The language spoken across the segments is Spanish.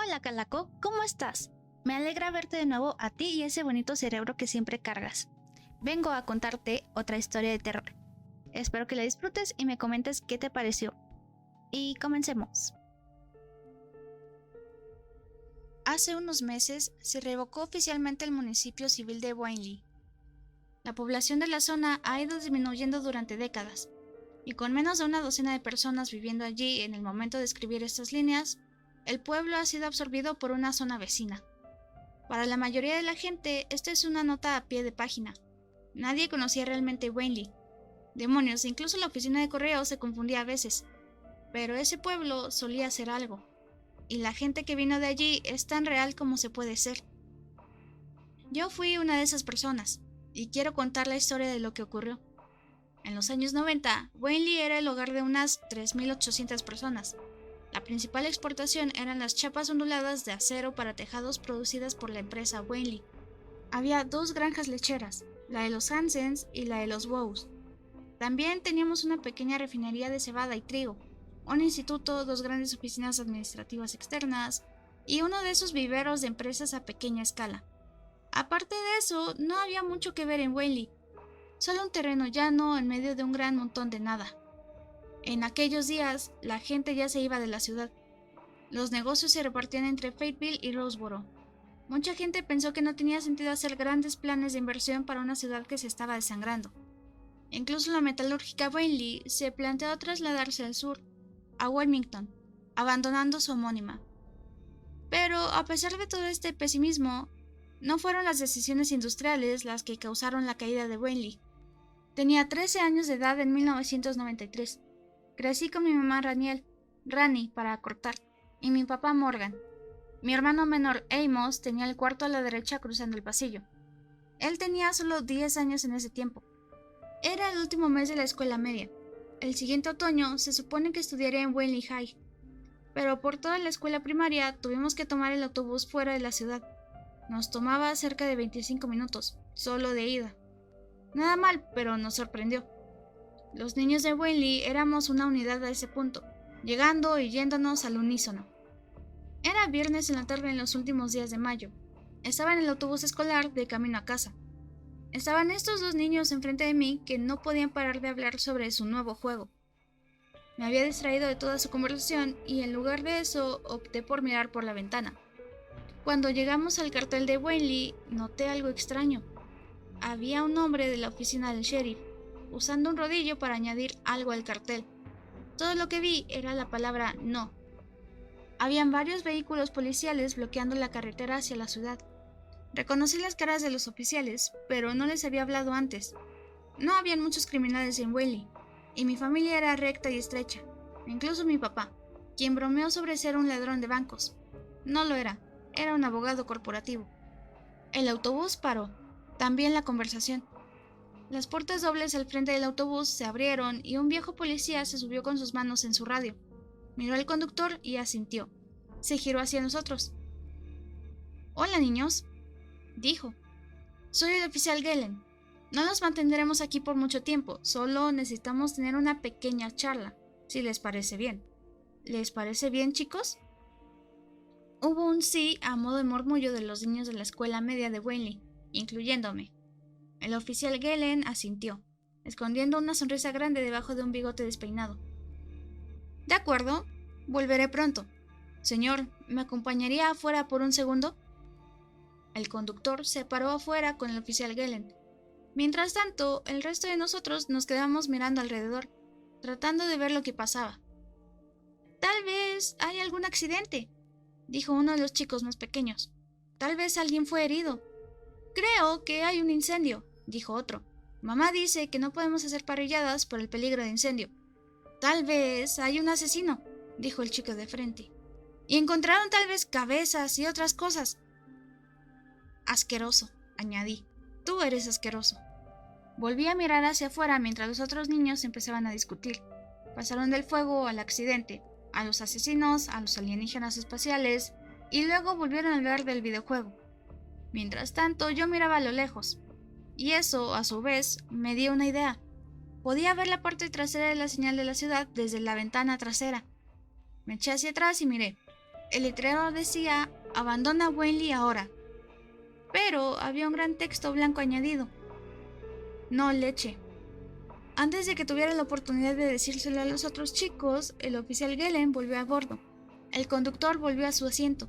Hola Calaco, ¿cómo estás? Me alegra verte de nuevo a ti y ese bonito cerebro que siempre cargas. Vengo a contarte otra historia de terror. Espero que la disfrutes y me comentes qué te pareció. Y comencemos. Hace unos meses se revocó oficialmente el municipio civil de Wanley. La población de la zona ha ido disminuyendo durante décadas, y con menos de una docena de personas viviendo allí en el momento de escribir estas líneas, el pueblo ha sido absorbido por una zona vecina. Para la mayoría de la gente, esto es una nota a pie de página. Nadie conocía realmente Wanley. Demonios, incluso la oficina de correo se confundía a veces. Pero ese pueblo solía ser algo. Y la gente que vino de allí es tan real como se puede ser. Yo fui una de esas personas, y quiero contar la historia de lo que ocurrió. En los años 90, Wanley era el hogar de unas 3.800 personas. La principal exportación eran las chapas onduladas de acero para tejados producidas por la empresa Wanley. Había dos granjas lecheras, la de los Hansens y la de los Wows. También teníamos una pequeña refinería de cebada y trigo, un instituto, dos grandes oficinas administrativas externas y uno de esos viveros de empresas a pequeña escala. Aparte de eso, no había mucho que ver en Wanley, solo un terreno llano en medio de un gran montón de nada. En aquellos días, la gente ya se iba de la ciudad. Los negocios se repartían entre Fayetteville y Roseboro. Mucha gente pensó que no tenía sentido hacer grandes planes de inversión para una ciudad que se estaba desangrando. Incluso la metalúrgica Wanley se planteó trasladarse al sur, a Wilmington, abandonando su homónima. Pero, a pesar de todo este pesimismo, no fueron las decisiones industriales las que causaron la caída de Wanley. Tenía 13 años de edad en 1993. Crecí con mi mamá Rani para acortar, y mi papá Morgan. Mi hermano menor Amos tenía el cuarto a la derecha cruzando el pasillo. Él tenía solo 10 años en ese tiempo. Era el último mes de la escuela media. El siguiente otoño se supone que estudiaría en Wanley High, pero por toda la escuela primaria tuvimos que tomar el autobús fuera de la ciudad. Nos tomaba cerca de 25 minutos, solo de ida. Nada mal, pero nos sorprendió. Los niños de Wanley éramos una unidad a ese punto, llegando y yéndonos al unísono. Era viernes en la tarde en los últimos días de mayo. Estaba en el autobús escolar de camino a casa. Estaban estos dos niños enfrente de mí que no podían parar de hablar sobre su nuevo juego. Me había distraído de toda su conversación y en lugar de eso opté por mirar por la ventana. Cuando llegamos al cartel de Wanley, noté algo extraño. Había un hombre de la oficina del sheriff, usando un rodillo para añadir algo al cartel. Todo lo que vi era la palabra no. Habían varios vehículos policiales bloqueando la carretera hacia la ciudad. Reconocí las caras de los oficiales, pero no les había hablado antes. No habían muchos criminales en Wanley, y mi familia era recta y estrecha, incluso mi papá, quien bromeó sobre ser un ladrón de bancos. No lo era un abogado corporativo. El autobús paró, también la conversación. Las puertas dobles al frente del autobús se abrieron y un viejo policía se subió con sus manos en su radio. Miró al conductor y asintió. Se giró hacia nosotros. «Hola, niños», dijo. «Soy el oficial Gelen. No los mantendremos aquí por mucho tiempo, solo necesitamos tener una pequeña charla, si les parece bien». «¿Les parece bien, chicos?». Hubo un sí a modo de murmullo de los niños de la escuela media de Wanley, incluyéndome. El oficial Gelen asintió, escondiendo una sonrisa grande debajo de un bigote despeinado. «De acuerdo, volveré pronto. Señor, ¿me acompañaría afuera por un segundo?». El conductor se paró afuera con el oficial Gelen. Mientras tanto, el resto de nosotros nos quedamos mirando alrededor, tratando de ver lo que pasaba. «Tal vez hay algún accidente», dijo uno de los chicos más pequeños. «Tal vez alguien fue herido». «Creo que hay un incendio», dijo otro. «Mamá dice que no podemos hacer parrilladas por el peligro de incendio». «Tal vez hay un asesino», dijo el chico de frente. «Y encontraron tal vez cabezas y otras cosas». «Asqueroso», añadí. «Tú eres asqueroso». Volví a mirar hacia afuera mientras los otros niños empezaban a discutir. Pasaron del fuego al accidente, a los asesinos, a los alienígenas espaciales, y luego volvieron a hablar del videojuego. Mientras tanto, yo miraba a lo lejos, y eso, a su vez, me dio una idea. Podía ver la parte trasera de la señal de la ciudad desde la ventana trasera. Me eché hacia atrás y miré. El letrero decía «Abandona Wanley ahora», pero había un gran texto blanco añadido: «No leche». Antes de que tuviera la oportunidad de decírselo a los otros chicos, el oficial Gelen volvió a bordo. El conductor volvió a su asiento.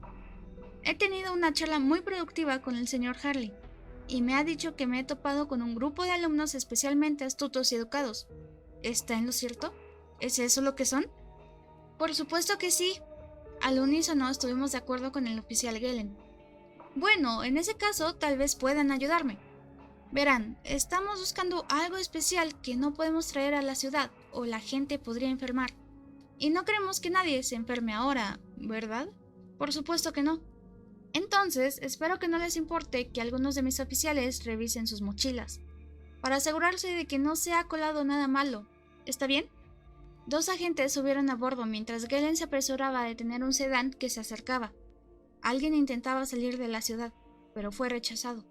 He tenido una charla muy productiva con el señor Harley, y me ha dicho que me he topado con un grupo de alumnos especialmente astutos y educados. ¿Está en lo cierto? ¿Es eso lo que son? Por supuesto que sí. Al unísono estuvimos de acuerdo con el oficial Gelen. Bueno, en ese caso tal vez puedan ayudarme. Verán, estamos buscando algo especial que no podemos traer a la ciudad o la gente podría enfermar. Y no queremos que nadie se enferme ahora, ¿verdad? Por supuesto que no. Entonces, espero que no les importe que algunos de mis oficiales revisen sus mochilas, para asegurarse de que no se ha colado nada malo. ¿Está bien? 2 agentes subieron a bordo mientras Gelen se apresuraba a detener un sedán que se acercaba. Alguien intentaba salir de la ciudad, pero fue rechazado.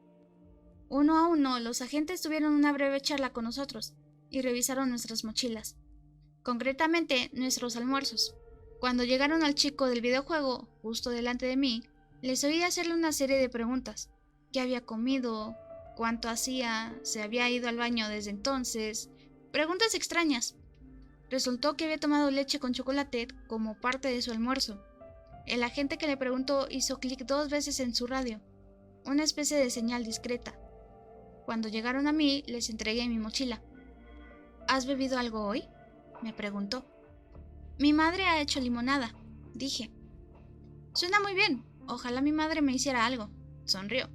Uno a uno, los agentes tuvieron una breve charla con nosotros y revisaron nuestras mochilas, concretamente nuestros almuerzos. Cuando llegaron al chico del videojuego, justo delante de mí, les oí hacerle una serie de preguntas. ¿Qué había comido? ¿Cuánto hacía? ¿Se había ido al baño desde entonces? Preguntas extrañas. Resultó que había tomado leche con chocolate como parte de su almuerzo. El agente que le preguntó hizo clic 2 veces en su radio, una especie de señal discreta. Cuando llegaron a mí, les entregué mi mochila. ¿Has bebido algo hoy?, me preguntó. Mi madre ha hecho limonada, dije. Suena muy bien. Ojalá mi madre me hiciera algo. Sonrió.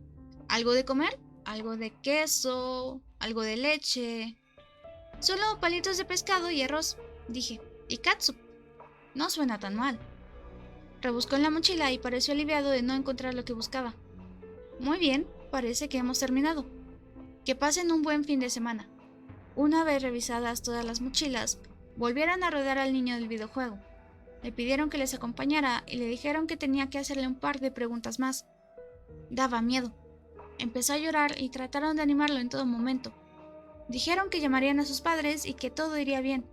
¿Algo de comer? ¿Algo de queso? ¿Algo de leche? Solo palitos de pescado y arroz, dije. Y catsup. No suena tan mal. Rebuscó en la mochila y pareció aliviado de no encontrar lo que buscaba. Muy bien, parece que hemos terminado. Que pasen un buen fin de semana. Una vez revisadas todas las mochilas, volvieron a rodear al niño del videojuego. Le pidieron que les acompañara y le dijeron que tenía que hacerle un par de preguntas más. Daba miedo. Empezó a llorar y trataron de animarlo en todo momento. Dijeron que llamarían a sus padres y que todo iría bien.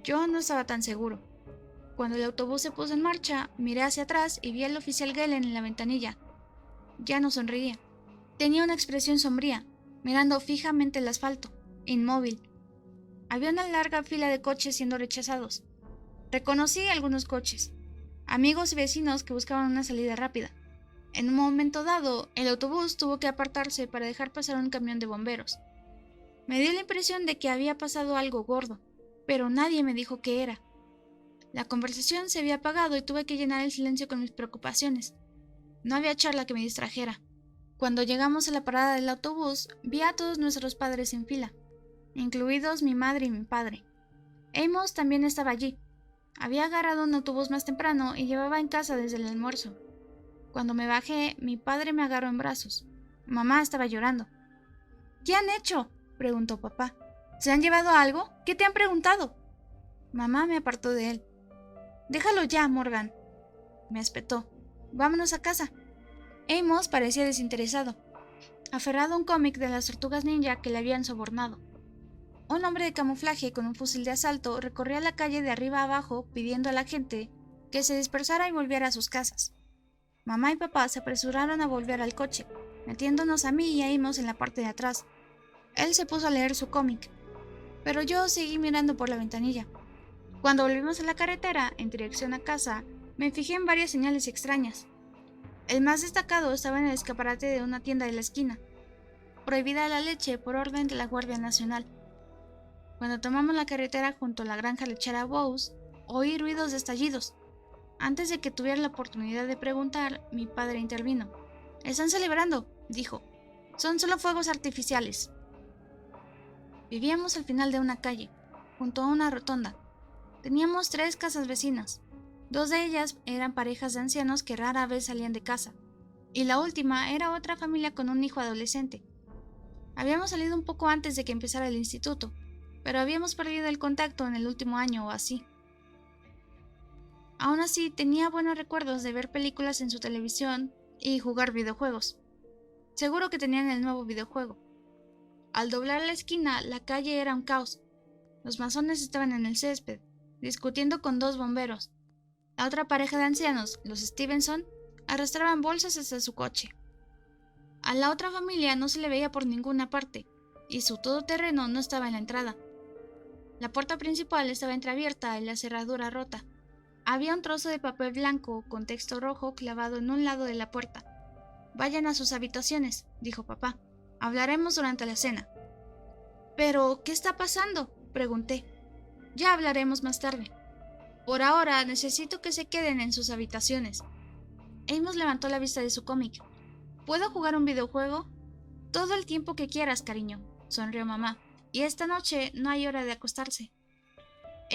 Yo no estaba tan seguro. Cuando el autobús se puso en marcha, miré hacia atrás y vi al oficial Gelen en la ventanilla. Ya no sonreía. Tenía una expresión sombría, mirando fijamente el asfalto, inmóvil. Había una larga fila de coches siendo rechazados. Reconocí algunos coches, amigos y vecinos que buscaban una salida rápida. En un momento dado, el autobús tuvo que apartarse para dejar pasar un camión de bomberos. Me dio la impresión de que había pasado algo gordo, pero nadie me dijo qué era. La conversación se había apagado y tuve que llenar el silencio con mis preocupaciones. No había charla que me distrajera. Cuando llegamos a la parada del autobús, vi a todos nuestros padres en fila, incluidos mi madre y mi padre. Amos también estaba allí. Había agarrado un autobús más temprano y llevaba en casa desde el almuerzo. Cuando me bajé, mi padre me agarró en brazos. Mamá estaba llorando. ¿Qué han hecho?, preguntó papá. ¿Se han llevado algo? ¿Qué te han preguntado? Mamá me apartó de él. Déjalo ya, Morgan, me espetó. Vámonos a casa. Amos parecía desinteresado, aferrado a un cómic de las tortugas ninja que le habían sobornado. Un hombre de camuflaje con un fusil de asalto recorría la calle de arriba a abajo pidiendo a la gente que se dispersara y volviera a sus casas. Mamá y papá se apresuraron a volver al coche, metiéndonos a mí y a Amos en la parte de atrás. Él se puso a leer su cómic, pero yo seguí mirando por la ventanilla. Cuando volvimos a la carretera, en dirección a casa, me fijé en varias señales extrañas. El más destacado estaba en el escaparate de una tienda de la esquina. Prohibida la leche por orden de la Guardia Nacional. Cuando tomamos la carretera junto a la granja lechera Bowes, oí ruidos de estallidos. Antes de que tuviera la oportunidad de preguntar, mi padre intervino. «Están celebrando», dijo. «Son solo fuegos artificiales». Vivíamos al final de una calle, junto a una rotonda. Teníamos 3 casas vecinas. 2 de ellas eran parejas de ancianos que rara vez salían de casa, y la última era otra familia con un hijo adolescente. Habíamos salido un poco antes de que empezara el instituto, pero habíamos perdido el contacto en el último año o así. Aún así, tenía buenos recuerdos de ver películas en su televisión y jugar videojuegos. Seguro que tenían el nuevo videojuego. Al doblar la esquina, la calle era un caos. Los masones estaban en el césped, discutiendo con 2 bomberos. La otra pareja de ancianos, los Stevenson, arrastraban bolsas hasta su coche. A la otra familia no se le veía por ninguna parte, y su todoterreno no estaba en la entrada. La puerta principal estaba entreabierta y la cerradura rota. Había un trozo de papel blanco con texto rojo clavado en un lado de la puerta. «Vayan a sus habitaciones», dijo papá. «Hablaremos durante la cena». «¿Pero qué está pasando?», pregunté. «Ya hablaremos más tarde. Por ahora necesito que se queden en sus habitaciones». Amos levantó la vista de su cómic. «¿Puedo jugar un videojuego?» «Todo el tiempo que quieras, cariño», sonrió mamá. «Y esta noche no hay hora de acostarse».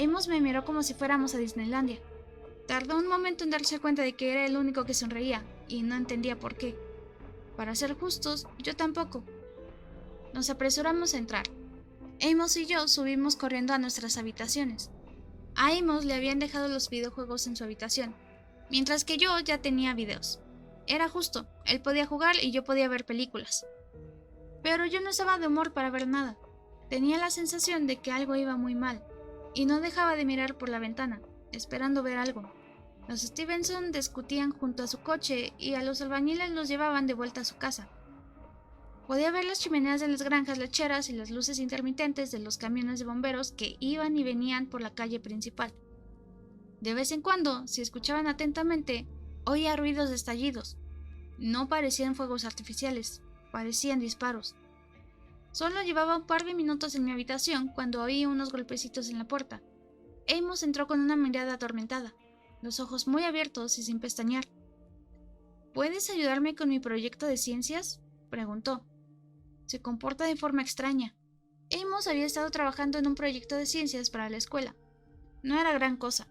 Amos me miró como si fuéramos a Disneylandia. Tardó un momento en darse cuenta de que era el único que sonreía, y no entendía por qué. Para ser justos, yo tampoco. Nos apresuramos a entrar. Amos y yo subimos corriendo a nuestras habitaciones. A Amos le habían dejado los videojuegos en su habitación, mientras que yo ya tenía videos. Era justo, él podía jugar y yo podía ver películas. Pero yo no estaba de humor para ver nada. Tenía la sensación de que algo iba muy mal, y no dejaba de mirar por la ventana, esperando ver algo. Los Stevenson discutían junto a su coche y a los albañiles los llevaban de vuelta a su casa. Podía ver las chimeneas de las granjas lecheras y las luces intermitentes de los camiones de bomberos que iban y venían por la calle principal. De vez en cuando, si escuchaban atentamente, oía ruidos de estallidos. No parecían fuegos artificiales, parecían disparos. Solo llevaba un par de minutos en mi habitación cuando oí unos golpecitos en la puerta. Amos entró con una mirada atormentada, los ojos muy abiertos y sin pestañear. «¿Puedes ayudarme con mi proyecto de ciencias?», preguntó. Se comporta de forma extraña. Amos había estado trabajando en un proyecto de ciencias para la escuela. No era gran cosa.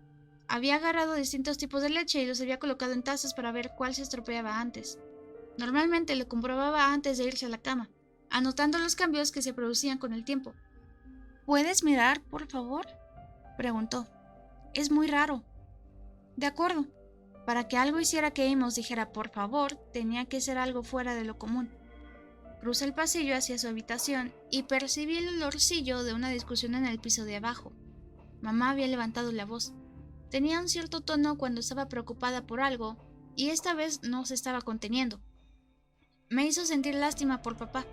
Había agarrado distintos tipos de leche y los había colocado en tazas para ver cuál se estropeaba antes. Normalmente lo comprobaba antes de irse a la cama, anotando los cambios que se producían con el tiempo. «¿Puedes mirar, por favor?», preguntó. «Es muy raro». «De acuerdo». Para que algo hiciera que Amos dijera por favor, tenía que ser algo fuera de lo común. Crucé el pasillo hacia su habitación y percibí el olorcillo de una discusión en el piso de abajo. Mamá había levantado la voz. Tenía un cierto tono cuando estaba preocupada por algo, y esta vez no se estaba conteniendo. Me hizo sentir lástima por papá.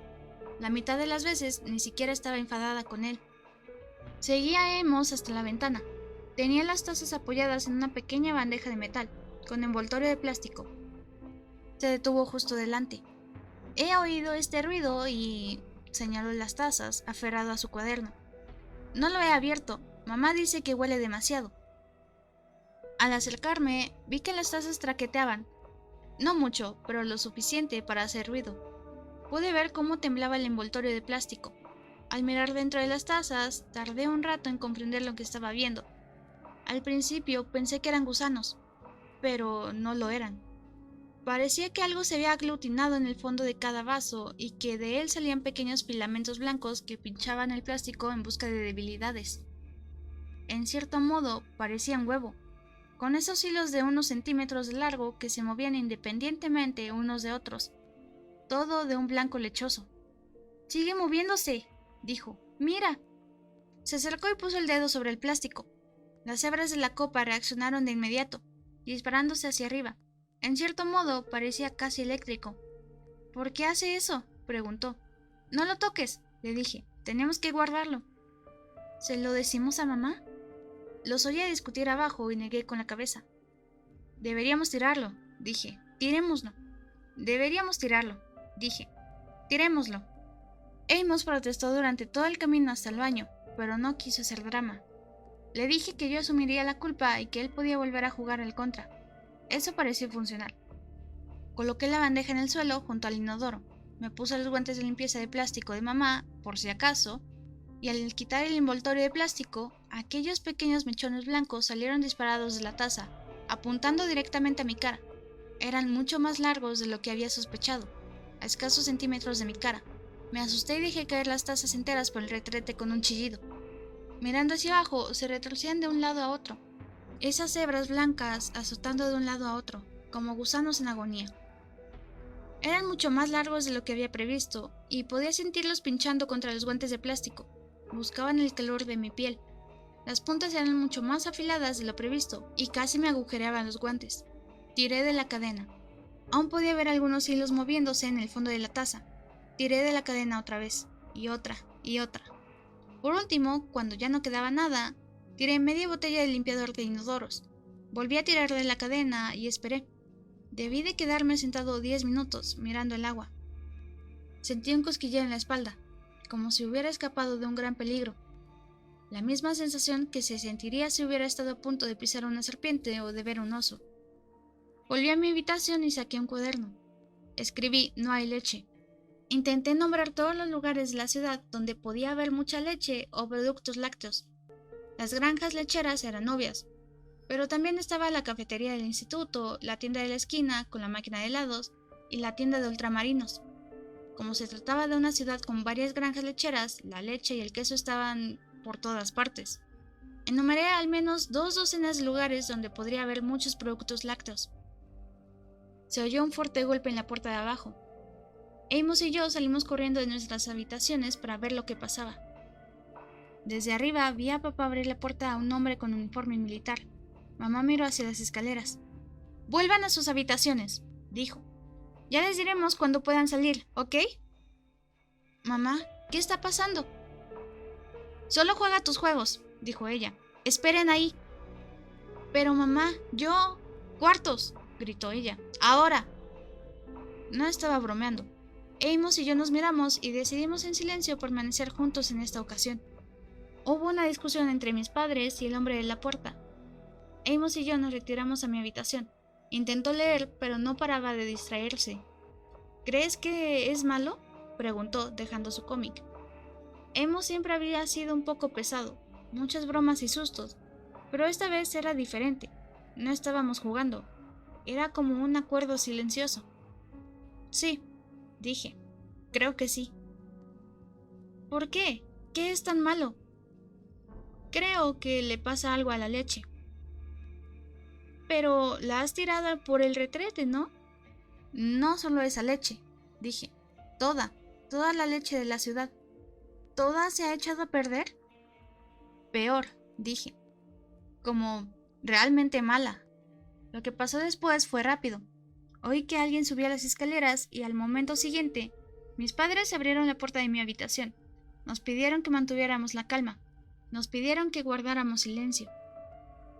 La mitad de las veces ni siquiera estaba enfadada con él. Seguí a Amos hasta la ventana. Tenía las tazas apoyadas en una pequeña bandeja de metal, con envoltorio de plástico. Se detuvo justo delante. «He oído este ruido y...», señaló las tazas, aferrado a su cuaderno. «No lo he abierto. Mamá dice que huele demasiado». Al acercarme, vi que las tazas traqueteaban. No mucho, pero lo suficiente para hacer ruido. Pude ver cómo temblaba el envoltorio de plástico. Al mirar dentro de las tazas, tardé un rato en comprender lo que estaba viendo. Al principio pensé que eran gusanos, pero no lo eran. Parecía que algo se había aglutinado en el fondo de cada vaso y que de él salían pequeños filamentos blancos que pinchaban el plástico en busca de debilidades. En cierto modo, parecían huevo, con esos hilos de unos centímetros de largo que se movían independientemente unos de otros, todo de un blanco lechoso. «¡Sigue moviéndose!», dijo. «¡Mira!». Se acercó y puso el dedo sobre el plástico. Las hebras de la copa reaccionaron de inmediato, disparándose hacia arriba. En cierto modo, parecía casi eléctrico. «¿Por qué hace eso?», preguntó. «No lo toques», le dije. «Tenemos que guardarlo». «¿Se lo decimos a mamá?». Los oía discutir abajo y negué con la cabeza. «Deberíamos tirarlo», dije. «Tirémoslo». «Deberíamos tirarlo», dije. «Tirémoslo». Amos protestó durante todo el camino hasta el baño, pero no quiso hacer drama. Le dije que yo asumiría la culpa y que él podía volver a jugar al contra. Eso pareció funcionar. Coloqué la bandeja en el suelo junto al inodoro. Me puse los guantes de limpieza de plástico de mamá, por si acaso, y al quitar el envoltorio de plástico, aquellos pequeños mechones blancos salieron disparados de la taza, apuntando directamente a mi cara. Eran mucho más largos de lo que había sospechado, a escasos centímetros de mi cara. Me asusté y dejé caer las tazas enteras por el retrete con un chillido. Mirando hacia abajo, se retorcían de un lado a otro, esas hebras blancas azotando de un lado a otro, como gusanos en agonía. Eran mucho más largos de lo que había previsto, y podía sentirlos pinchando contra los guantes de plástico. Buscaban el calor de mi piel. Las puntas eran mucho más afiladas de lo previsto y casi me agujereaban los guantes. Tiré de la cadena. Aún podía ver algunos hilos moviéndose en el fondo de la taza. Tiré de la cadena otra vez, y otra, y otra. Por último, cuando ya no quedaba nada, tiré media botella de limpiador de inodoros. Volví a tirar de la cadena y esperé. Debí de quedarme sentado 10 minutos, mirando el agua. Sentí un cosquilleo en la espalda, como si hubiera escapado de un gran peligro. La misma sensación que se sentiría si hubiera estado a punto de pisar una serpiente o de ver un oso. Volví a mi habitación y saqué un cuaderno. Escribí: no hay leche. Intenté nombrar todos los lugares de la ciudad donde podía haber mucha leche o productos lácteos. Las granjas lecheras eran obvias, pero también estaba la cafetería del instituto, la tienda de la esquina con la máquina de helados y la tienda de ultramarinos. Como se trataba de una ciudad con varias granjas lecheras, la leche y el queso estaban por todas partes. Enumeré al menos 2 docenas de lugares donde podría haber muchos productos lácteos. Se oyó un fuerte golpe en la puerta de abajo. Amos y yo salimos corriendo de nuestras habitaciones para ver lo que pasaba. Desde arriba vi a papá abrir la puerta a un hombre con uniforme militar. Mamá miró hacia las escaleras. «Vuelvan a sus habitaciones», dijo. «Ya les diremos cuando puedan salir, ¿ok?» «Mamá, ¿qué está pasando?» «Solo juega tus juegos», dijo ella. «Esperen ahí». «Pero mamá, yo... ¡Cuartos!», gritó ella. «Ahora». No estaba bromeando. Amos y yo nos miramos y decidimos en silencio permanecer juntos en esta ocasión. Hubo una discusión entre mis padres y el hombre de la puerta. Amos y yo nos retiramos a mi habitación. Intentó leer, pero no paraba de distraerse. «¿Crees que es malo?», preguntó, dejando su cómic. Amos siempre había sido un poco pesado, muchas bromas y sustos, pero esta vez era diferente. No estábamos jugando. Era como un acuerdo silencioso. «Sí», dije. «Creo que sí». «¿Por qué? ¿Qué es tan malo?» «Creo que le pasa algo a la leche». «Pero la has tirado por el retrete, ¿no?» «No solo esa leche», dije. Toda la leche de la ciudad». «¿Toda se ha echado a perder?» «Peor», dije. «Como realmente mala». Lo que pasó después fue rápido. Oí que alguien subía las escaleras y al momento siguiente, mis padres abrieron la puerta de mi habitación. Nos pidieron que mantuviéramos la calma. Nos pidieron que guardáramos silencio.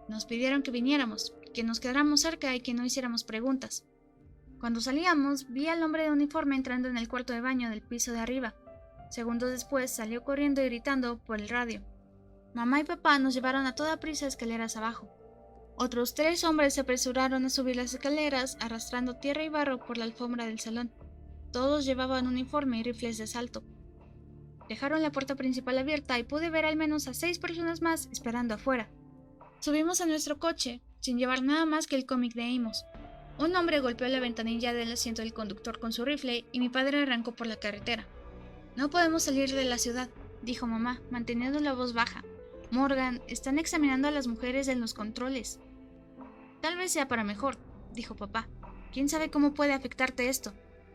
Nos pidieron que viniéramos, que nos quedáramos cerca y que no hiciéramos preguntas. Cuando salíamos, vi al hombre de uniforme entrando en el cuarto de baño del piso de arriba. Segundos después salió corriendo y gritando por el radio. Mamá y papá nos llevaron a toda prisa escaleras abajo. Otros 3 hombres se apresuraron a subir las escaleras, arrastrando tierra y barro por la alfombra del salón. Todos llevaban uniforme y rifles de asalto. Dejaron la puerta principal abierta y pude ver al menos a 6 personas más esperando afuera. Subimos a nuestro coche, sin llevar nada más que el cómic de Amos. Un hombre golpeó la ventanilla del asiento del conductor con su rifle y mi padre arrancó por la carretera. «No podemos salir de la ciudad», dijo mamá, manteniendo la voz baja. «Morgan, están examinando a las mujeres en los controles». «Tal vez sea para mejor», dijo papá. «¿Quién sabe cómo puede afectarte esto?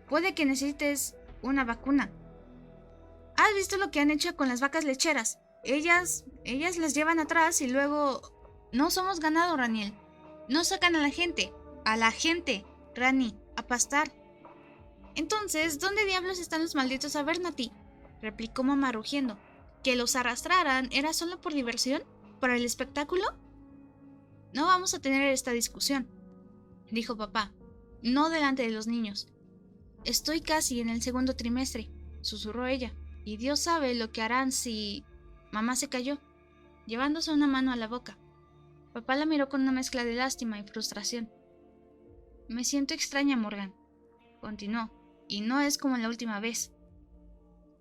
Puede que necesites una vacuna». «¿Has visto lo que han hecho con las vacas lecheras? Ellas las llevan atrás y luego...» «No somos ganado, Raniel. No sacan a la gente. A la gente, Rani, a pastar». «Entonces, ¿dónde diablos están los malditos Abernathy?», replicó mamá rugiendo. «¿Que los arrastraran era solo por diversión? ¿Para el espectáculo?» «No vamos a tener esta discusión», dijo papá. «No delante de los niños». «Estoy casi en el 2º trimestre», susurró ella. «Y Dios sabe lo que harán si...» Mamá se calló, llevándose una mano a la boca. Papá la miró con una mezcla de lástima y frustración. «Me siento extraña, Morgan», continuó, «y no es como la última vez.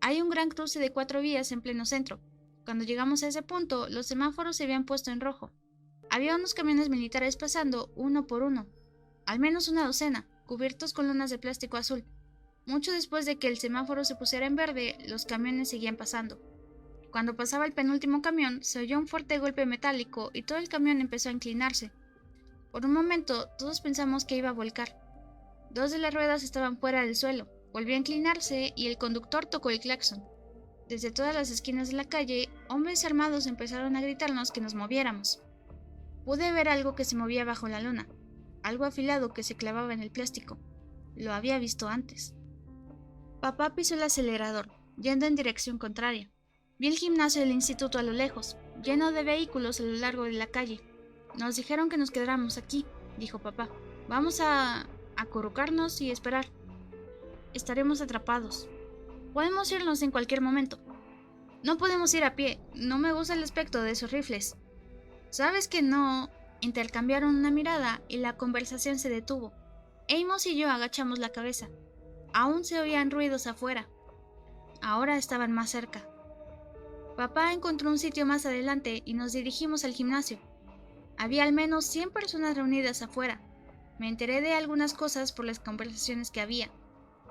Hay un gran cruce de 4 vías en pleno centro. Cuando llegamos a ese punto, los semáforos se habían puesto en rojo. Había unos camiones militares pasando uno por uno, al menos una docena, cubiertos con lonas de plástico azul. Mucho después de que el semáforo se pusiera en verde, los camiones seguían pasando. Cuando pasaba el penúltimo camión, se oyó un fuerte golpe metálico y todo el camión empezó a inclinarse. Por un momento, todos pensamos que iba a volcar. 2 de las ruedas estaban fuera del suelo, volvió a inclinarse y el conductor tocó el claxon. Desde todas las esquinas de la calle, hombres armados empezaron a gritarnos que nos moviéramos. Pude ver algo que se movía bajo la lona, algo afilado que se clavaba en el plástico. Lo había visto antes. Papá pisó el acelerador, yendo en dirección contraria. Vi el gimnasio del instituto a lo lejos, lleno de vehículos a lo largo de la calle. Nos dijeron que nos quedáramos aquí, dijo papá. Vamos a acurrucarnos y esperar. Estaremos atrapados. Podemos irnos en cualquier momento. No podemos ir a pie. No me gusta el aspecto de esos rifles. ¿Sabes que no? Intercambiaron una mirada y la conversación se detuvo. Amos y yo agachamos la cabeza. Aún se oían ruidos afuera. Ahora estaban más cerca. Papá encontró un sitio más adelante y nos dirigimos al gimnasio. Había al menos 100 personas reunidas afuera. Me enteré de algunas cosas por las conversaciones que había.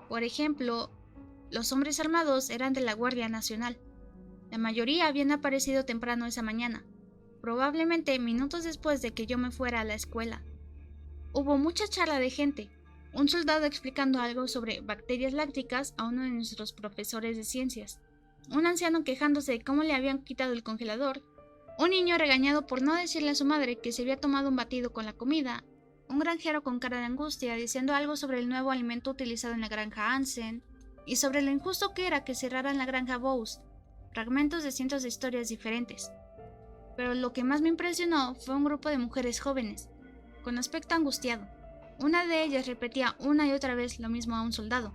Por ejemplo, los hombres armados eran de la Guardia Nacional. La mayoría habían aparecido temprano esa mañana, probablemente minutos después de que yo me fuera a la escuela. Hubo mucha charla de gente, un soldado explicando algo sobre bacterias lácticas a uno de nuestros profesores de ciencias, un anciano quejándose de cómo le habían quitado el congelador, un niño regañado por no decirle a su madre que se había tomado un batido con la comida, un granjero con cara de angustia diciendo algo sobre el nuevo alimento utilizado en la granja Hansen, y sobre lo injusto que era que cerraran la granja Bose, fragmentos de cientos de historias diferentes. Pero lo que más me impresionó fue un grupo de mujeres jóvenes, con aspecto angustiado. Una de ellas repetía una y otra vez lo mismo a un soldado.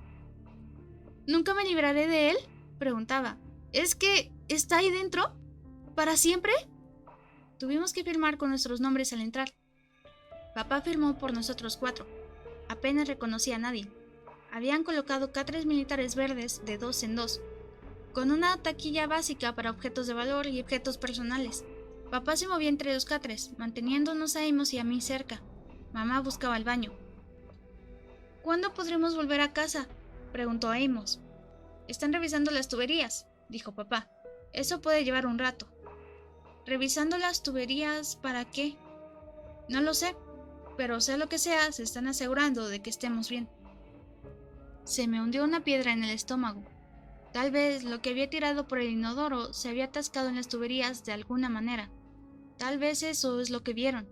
¿Nunca me libraré de él?, preguntaba. ¿Es que está ahí dentro? ¿Para siempre? Tuvimos que firmar con nuestros nombres al entrar. Papá firmó por nosotros 4. Apenas reconocía a nadie. Habían colocado catres militares verdes de 2 en 2, con una taquilla básica para objetos de valor y objetos personales. Papá se movía entre los catres, manteniéndonos a Amos y a mí cerca. Mamá buscaba el baño. ¿Cuándo podremos volver a casa?, preguntó Amos. Están revisando las tuberías, dijo papá. Eso puede llevar un rato. ¿Revisando las tuberías para qué? No lo sé, pero sea lo que sea, se están asegurando de que estemos bien. Se me hundió una piedra en el estómago. Tal vez lo que había tirado por el inodoro se había atascado en las tuberías de alguna manera. Tal vez eso es lo que vieron.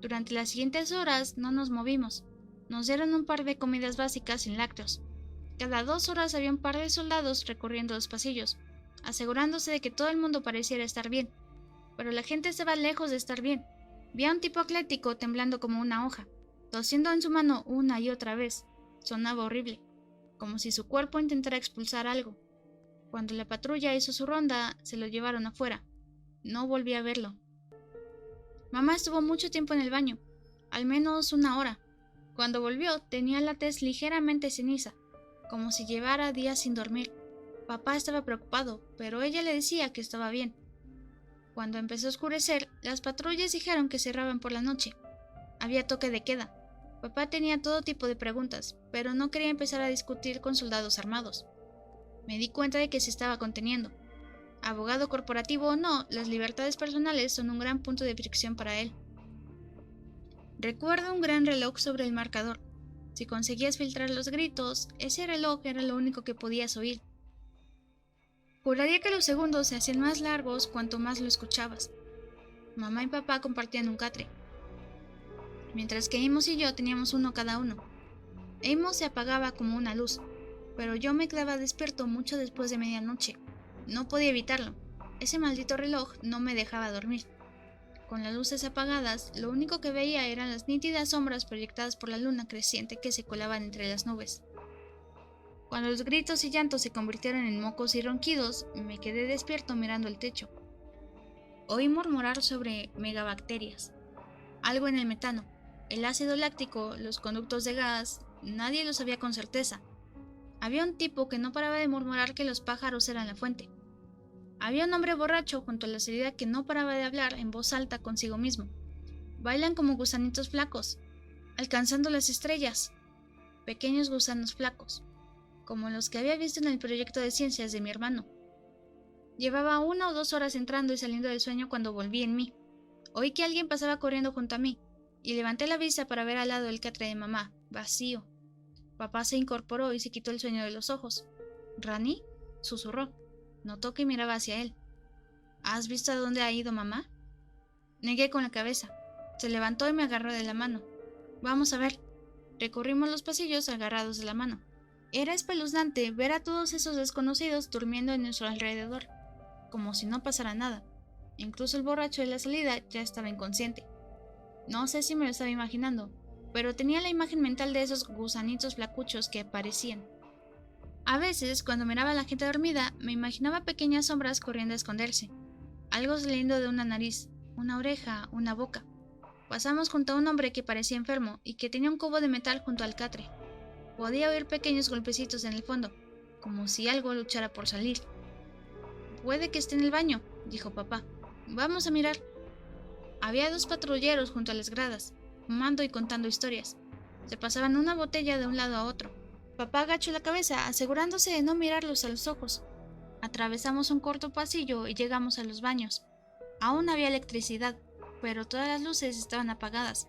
Durante las siguientes horas no nos movimos. Nos dieron un par de comidas básicas sin lácteos. Cada 2 horas había un par de soldados recorriendo los pasillos, asegurándose de que todo el mundo pareciera estar bien. Pero la gente estaba lejos de estar bien. Vi a un tipo atlético temblando como una hoja, tosiendo en su mano una y otra vez. Sonaba horrible, como si su cuerpo intentara expulsar algo. Cuando la patrulla hizo su ronda, se lo llevaron afuera. No volví a verlo. Mamá estuvo mucho tiempo en el baño, al menos 1 hora. Cuando volvió, tenía la tez ligeramente ceniza, como si llevara días sin dormir. Papá estaba preocupado, pero ella le decía que estaba bien. Cuando empezó a oscurecer, las patrullas dijeron que cerraban por la noche. Había toque de queda. Papá tenía todo tipo de preguntas, pero no quería empezar a discutir con soldados armados. Me di cuenta de que se estaba conteniendo. Abogado corporativo o no, las libertades personales son un gran punto de fricción para él. Recuerdo un gran reloj sobre el marcador. Si conseguías filtrar los gritos, ese reloj era lo único que podías oír. Juraría que los segundos se hacían más largos cuanto más lo escuchabas. Mamá y papá compartían un catre, mientras que Amos y yo teníamos uno cada uno. Amos se apagaba como una luz, pero yo me quedaba despierto mucho después de medianoche. No podía evitarlo. Ese maldito reloj no me dejaba dormir. Con las luces apagadas, lo único que veía eran las nítidas sombras proyectadas por la luna creciente que se colaban entre las nubes. Cuando los gritos y llantos se convirtieron en mocos y ronquidos, me quedé despierto mirando el techo. Oí murmurar sobre megabacterias. Algo en el metano, el ácido láctico, los conductos de gas, nadie lo sabía con certeza. Había un tipo que no paraba de murmurar que los pájaros eran la fuente. Había un hombre borracho junto a la salida que no paraba de hablar en voz alta consigo mismo. Bailan como gusanitos flacos, alcanzando las estrellas. Pequeños gusanos flacos, como los que había visto en el proyecto de ciencias de mi hermano. Llevaba 1 o 2 horas entrando y saliendo del sueño cuando volví en mí. Oí que alguien pasaba corriendo junto a mí, y levanté la vista para ver al lado el catre de mamá, vacío. Papá se incorporó y se quitó el sueño de los ojos. «¿Rani?», susurró. Notó que miraba hacia él. ¿Has visto a dónde ha ido mamá? Negué con la cabeza. Se levantó y me agarró de la mano. Vamos a ver. Recorrimos los pasillos agarrados de la mano. Era espeluznante ver a todos esos desconocidos durmiendo en nuestro alrededor, como si no pasara nada. Incluso el borracho de la salida ya estaba inconsciente. No sé si me lo estaba imaginando, pero tenía la imagen mental de esos gusanitos flacuchos que aparecían. A veces, cuando miraba a la gente dormida, me imaginaba pequeñas sombras corriendo a esconderse. Algo saliendo de una nariz, una oreja, una boca. Pasamos junto a un hombre que parecía enfermo y que tenía un cubo de metal junto al catre. Podía oír pequeños golpecitos en el fondo, como si algo luchara por salir. Puede que esté en el baño, dijo papá. Vamos a mirar. Había 2 patrulleros junto a las gradas, fumando y contando historias. Se pasaban una botella de un lado a otro. Papá agachó la cabeza, asegurándose de no mirarlos a los ojos. Atravesamos un corto pasillo y llegamos a los baños. Aún había electricidad, pero todas las luces estaban apagadas,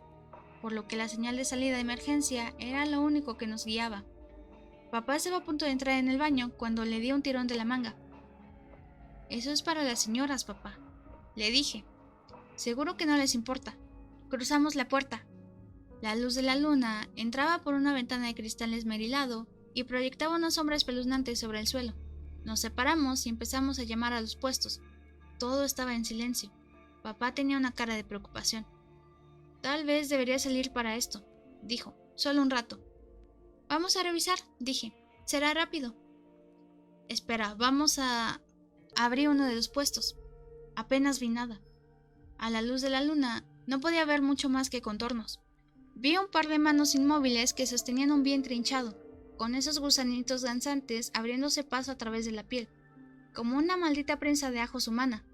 por lo que la señal de salida de emergencia era lo único que nos guiaba. Papá estaba a punto de entrar en el baño cuando le di un tirón de la manga. Eso es para las señoras, papá, le dije. Seguro que no les importa. Cruzamos la puerta. La luz de la luna entraba por una ventana de cristal esmerilado y proyectaba una sombra espeluznante sobre el suelo. Nos separamos y empezamos a llamar a los puestos. Todo estaba en silencio. Papá tenía una cara de preocupación. Tal vez debería salir para esto, dijo. Solo un rato. Vamos a revisar, dije. Será rápido. Espera, vamos a... Abrí uno de los puestos. Apenas vi nada. A la luz de la luna no podía ver mucho más que contornos. Vi un par de manos inmóviles que sostenían un vientre hinchado, con esos gusanitos danzantes abriéndose paso a través de la piel, como una maldita prensa de ajos humana.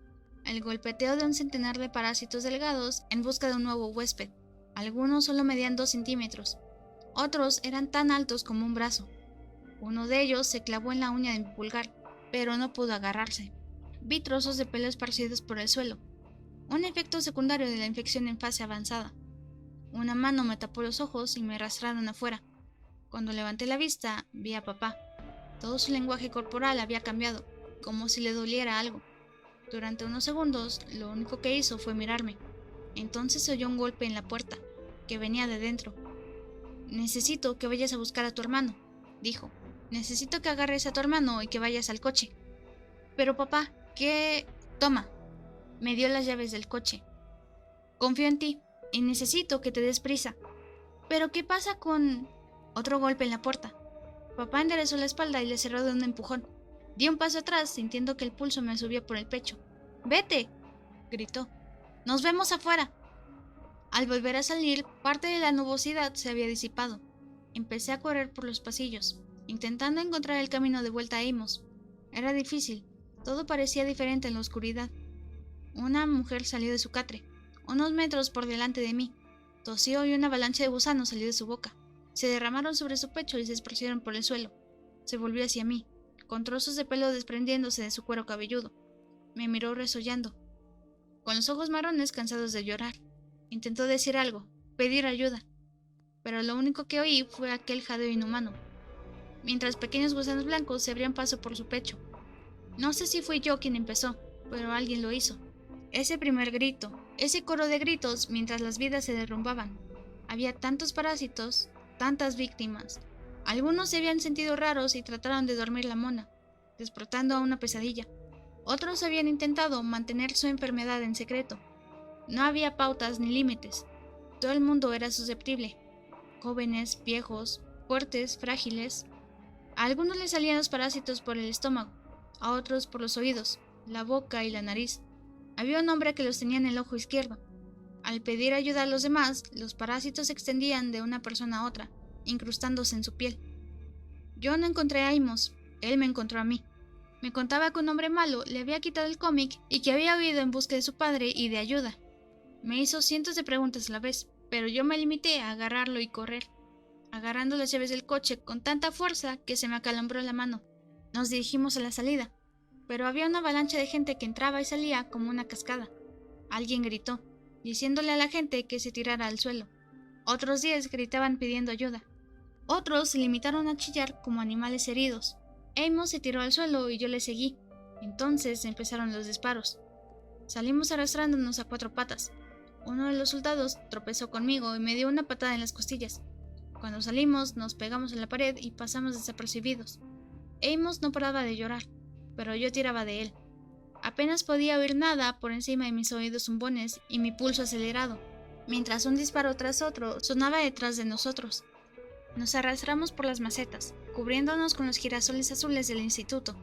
El golpeteo de un centenar de parásitos delgados en busca de un nuevo huésped. Algunos solo medían 2 centímetros. Otros eran tan altos como un brazo. Uno de ellos se clavó en la uña de mi pulgar, pero no pudo agarrarse. Vi trozos de pelo esparcidos por el suelo. Un efecto secundario de la infección en fase avanzada. Una mano me tapó los ojos y me arrastraron afuera. Cuando levanté la vista, vi a papá. Todo su lenguaje corporal había cambiado, como si le doliera algo. Durante unos segundos, lo único que hizo fue mirarme. Entonces se oyó un golpe en la puerta, que venía de dentro. Necesito que vayas a buscar a tu hermano, dijo. Necesito que agarres a tu hermano y que vayas al coche. Pero papá, ¿qué? Toma. Me dio las llaves del coche. Confío en ti y necesito que te des prisa. ¿Pero qué pasa con...? Otro golpe en la puerta. Papá enderezó la espalda y le cerró de un empujón. Di un paso atrás, sintiendo que el pulso me subía por el pecho. ¡Vete!, gritó. ¡Nos vemos afuera! Al volver a salir, parte de la nubosidad se había disipado. Empecé a correr por los pasillos, intentando encontrar el camino de vuelta a Amos. Era difícil. Todo parecía diferente en la oscuridad. Una mujer salió de su catre, unos metros por delante de mí. Tosió y una avalancha de gusanos salió de su boca. Se derramaron sobre su pecho y se esparcieron por el suelo. Se volvió hacia mí, con trozos de pelo desprendiéndose de su cuero cabelludo. Me miró resollando, con los ojos marrones cansados de llorar. Intentó decir algo, pedir ayuda, pero lo único que oí fue aquel jadeo inhumano, mientras pequeños gusanos blancos se abrían paso por su pecho. No sé si fui yo quien empezó, pero alguien lo hizo. Ese primer grito, ese coro de gritos mientras las vidas se derrumbaban. Había tantos parásitos, tantas víctimas. Algunos se habían sentido raros y trataron de dormir la mona, despertando a una pesadilla. Otros habían intentado mantener su enfermedad en secreto. No había pautas ni límites. Todo el mundo era susceptible. Jóvenes, viejos, fuertes, frágiles. A algunos les salían los parásitos por el estómago, a otros por los oídos, la boca y la nariz. Había un hombre que los tenía en el ojo izquierdo. Al pedir ayuda a los demás, los parásitos se extendían de una persona a otra, incrustándose en su piel. Yo no encontré a Amos, él me encontró a mí. Me contaba que un hombre malo le había quitado el cómic y que había huido en busca de su padre y de ayuda. Me hizo cientos de preguntas a la vez, pero yo me limité a agarrarlo y correr, agarrando las llaves del coche con tanta fuerza que se me acalambró la mano. Nos dirigimos a la salida, pero había una avalancha de gente que entraba y salía como una cascada. Alguien gritó, diciéndole a la gente que se tirara al suelo. Otros 10 gritaban pidiendo ayuda. Otros se limitaron a chillar como animales heridos. Amos se tiró al suelo y yo le seguí. Entonces empezaron los disparos. Salimos arrastrándonos a 4 patas. Uno de los soldados tropezó conmigo y me dio una patada en las costillas. Cuando salimos, nos pegamos en la pared y pasamos desapercibidos. Amos no paraba de llorar, pero yo tiraba de él. Apenas podía oír nada por encima de mis oídos zumbones y mi pulso acelerado, mientras un disparo tras otro sonaba detrás de nosotros. Nos arrastramos por las macetas, cubriéndonos con los girasoles azules del instituto.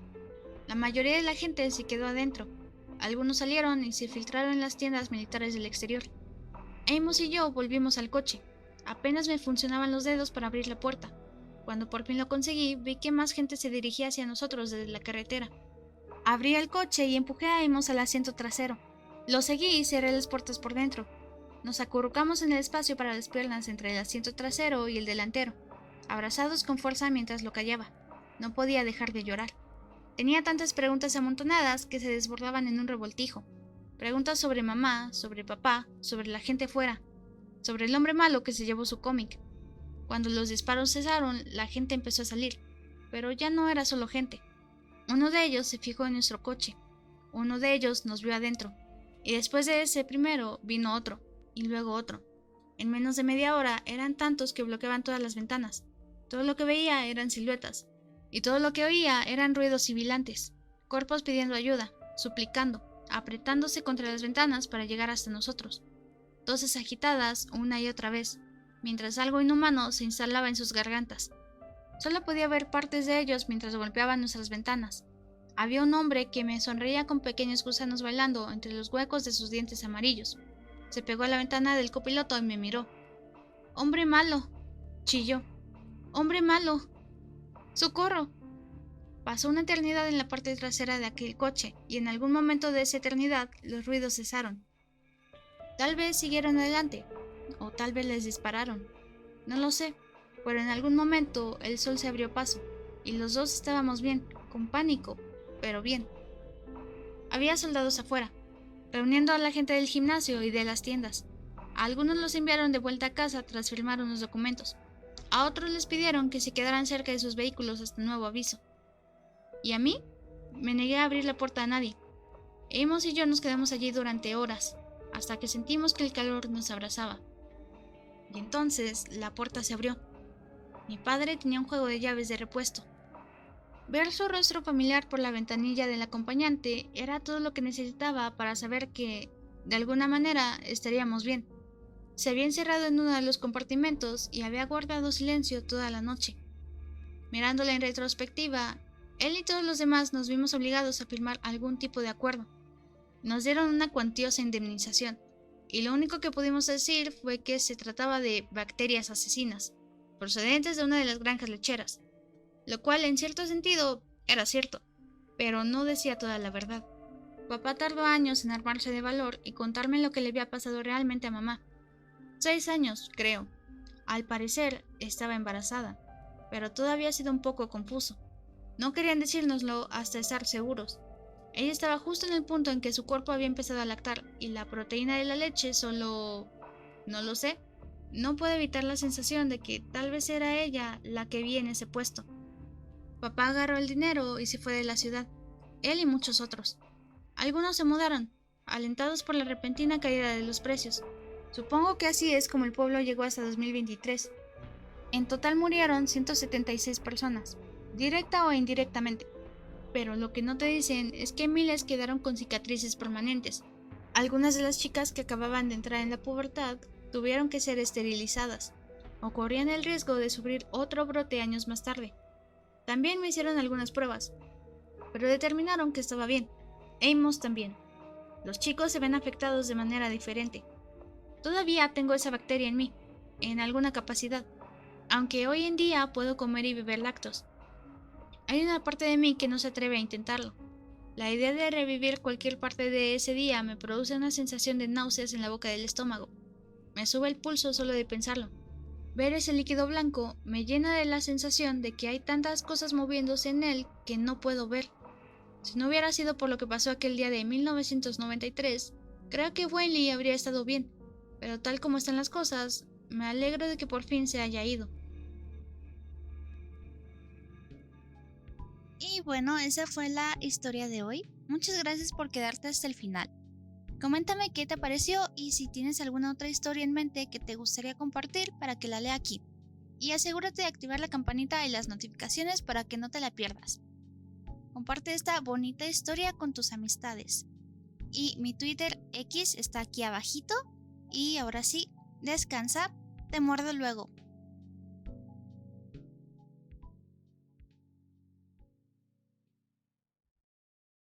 La mayoría de la gente se quedó adentro. Algunos salieron y se filtraron en las tiendas militares del exterior. Amos y yo volvimos al coche. Apenas me funcionaban los dedos para abrir la puerta. Cuando por fin lo conseguí, vi que más gente se dirigía hacia nosotros desde la carretera. Abrí el coche y empujé a Amos al asiento trasero. Lo seguí y cerré las puertas por dentro. Nos acurrucamos en el espacio para las piernas entre el asiento trasero y el delantero, abrazados con fuerza mientras lo callaba. No podía dejar de llorar. Tenía tantas preguntas amontonadas que se desbordaban en un revoltijo. Preguntas sobre mamá, sobre papá, sobre la gente fuera, sobre el hombre malo que se llevó su cómic. Cuando los disparos cesaron, la gente empezó a salir, pero ya no era solo gente. Uno de ellos se fijó en nuestro coche. Uno de ellos nos vio adentro. Y después de ese primero vino otro, y luego otro. En menos de media hora eran tantos que bloqueaban todas las ventanas. Todo lo que veía eran siluetas, y todo lo que oía eran ruidos sibilantes, cuerpos pidiendo ayuda, suplicando, apretándose contra las ventanas para llegar hasta nosotros. Toses agitadas una y otra vez, mientras algo inhumano se instalaba en sus gargantas. Solo podía ver partes de ellos mientras golpeaban nuestras ventanas. Había un hombre que me sonreía con pequeños gusanos bailando entre los huecos de sus dientes amarillos. Se pegó a la ventana del copiloto y me miró. «¡Hombre malo!», chilló. «¡Hombre malo! ¡Socorro!». Pasó una eternidad en la parte trasera de aquel coche, y en algún momento de esa eternidad los ruidos cesaron. Tal vez siguieron adelante, o tal vez les dispararon. No lo sé, pero en algún momento el sol se abrió paso, y los dos estábamos bien, con pánico, pero bien. Había soldados afuera, reuniendo a la gente del gimnasio y de las tiendas. A algunos los enviaron de vuelta a casa tras firmar unos documentos. A otros les pidieron que se quedaran cerca de sus vehículos hasta nuevo aviso. ¿Y a mí? Me negué a abrir la puerta a nadie. Amos y yo nos quedamos allí durante horas, hasta que sentimos que el calor nos abrazaba. Y entonces la puerta se abrió. Mi padre tenía un juego de llaves de repuesto. Ver su rostro familiar por la ventanilla del acompañante era todo lo que necesitaba para saber que, de alguna manera, estaríamos bien. Se había encerrado en uno de los compartimentos y había guardado silencio toda la noche. Mirándola en retrospectiva, él y todos los demás nos vimos obligados a firmar algún tipo de acuerdo. Nos dieron una cuantiosa indemnización, y lo único que pudimos decir fue que se trataba de bacterias asesinas, procedentes de una de las granjas lecheras, lo cual en cierto sentido era cierto, pero no decía toda la verdad. Papá tardó años en armarse de valor y contarme lo que le había pasado realmente a mamá. 6 años, creo. Al parecer estaba embarazada, pero todo había sido un poco confuso. No querían decírnoslo hasta estar seguros. Ella estaba justo en el punto en que su cuerpo había empezado a lactar y la proteína de la leche solo... no lo sé. No puedo evitar la sensación de que tal vez era ella la que vi en ese puesto. Papá agarró el dinero y se fue de la ciudad. Él y muchos otros. Algunos se mudaron, alentados por la repentina caída de los precios. Supongo que así es como el pueblo llegó hasta 2023. En total murieron 176 personas, directa o indirectamente. Pero lo que no te dicen es que miles quedaron con cicatrices permanentes. Algunas de las chicas que acababan de entrar en la pubertad tuvieron que ser esterilizadas, o corrían el riesgo de sufrir otro brote años más tarde. También me hicieron algunas pruebas, pero determinaron que estaba bien. Amos también. Los chicos se ven afectados de manera diferente. Todavía tengo esa bacteria en mí, en alguna capacidad, aunque hoy en día puedo comer y beber lácteos. Hay una parte de mí que no se atreve a intentarlo. La idea de revivir cualquier parte de ese día me produce una sensación de náuseas en la boca del estómago. Me sube el pulso solo de pensarlo. Ver ese líquido blanco me llena de la sensación de que hay tantas cosas moviéndose en él que no puedo ver. Si no hubiera sido por lo que pasó aquel día de 1993, creo que Wanley habría estado bien, pero tal como están las cosas, me alegro de que por fin se haya ido. Y bueno, esa fue la historia de hoy. Muchas gracias por quedarte hasta el final. Coméntame qué te pareció y si tienes alguna otra historia en mente que te gustaría compartir para que la lea aquí. Y asegúrate de activar la campanita y las notificaciones para que no te la pierdas. Comparte esta bonita historia con tus amistades. Y mi Twitter X está aquí abajito. Y ahora sí, descansa, te muerdo luego.